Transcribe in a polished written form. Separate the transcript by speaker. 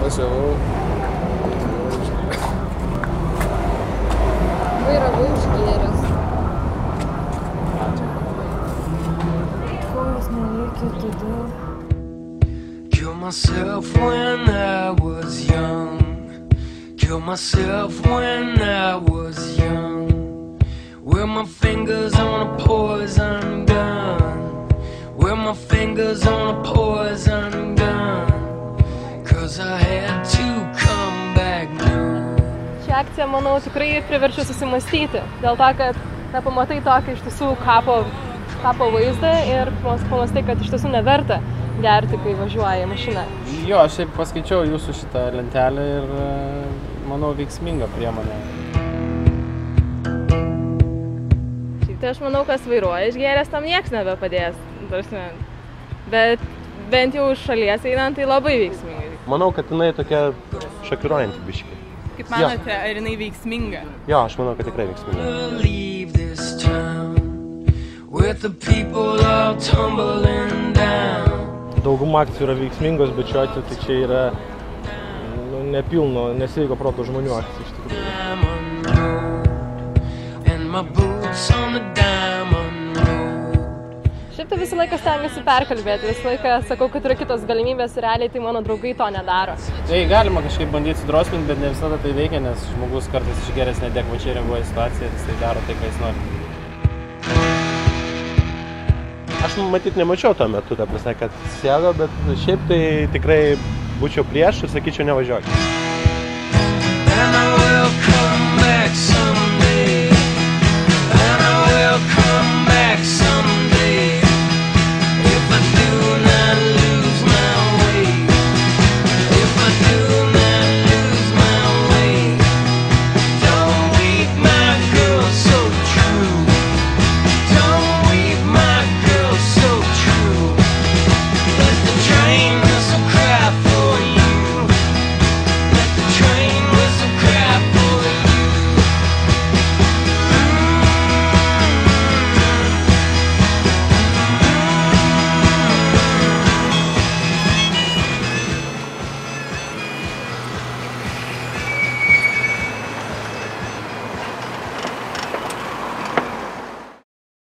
Speaker 1: Važiavau.
Speaker 2: Vairavau išgėręs. Kojos nereikia todėl.
Speaker 3: Kill myself when I was young. Kill myself when I was young. With my fingers on a poison gun. With my fingers on a poison gun. Cause I had to come back now.
Speaker 2: Ši akcija, manau, tikrai priverčia susimastyti. Dėl to, kad pamatai tokį iš tiesų kapo vaizdą ir pamastai, kad iš tiesų neverta gerti, kai važiuoja mašina.
Speaker 1: Jo, aš šiaip paskaičiau jūsų šitą lentelę ir manau veiksminga priemonė.
Speaker 2: Šiaip tai aš manau, kas vairuoja išgėręs, tam nieks nebepadės. Bet bent jau iš šalies einant, tai labai veiksmingai.
Speaker 4: Manau, kad jinai tokia šokiruojanti biškį.
Speaker 5: Kaip manote, ar jinai veiksminga?
Speaker 4: Jo, aš manau, kad tikrai veiksminga.
Speaker 3: Leave this town with the people all tumbling down.
Speaker 6: Dauguma akcijų yra veiksmingos, bet šiuo atveju tai čia yra nepilno, nesveiko proto žmonių akcijų iš tikrųjų.
Speaker 2: Šiaip tai visą laiką stengiuosi perkalbėti, visą laiką sakau, kad yra kitos galimybės ir realiai tai mano draugai to nedaro.
Speaker 1: Tai galima kažkaip bandyti sudrosminti, bet ne visada tai veikia, nes žmogus kartais išgėręs neadekvačiai reaguoja į situaciją ir jis daro tai, ką jis nori.
Speaker 4: Aš matyt nemačiau tuo metu, ta prasme, kad sėdo, bet šiaip tai tikrai būčiau prieš ir sakyčiau nevažiuok.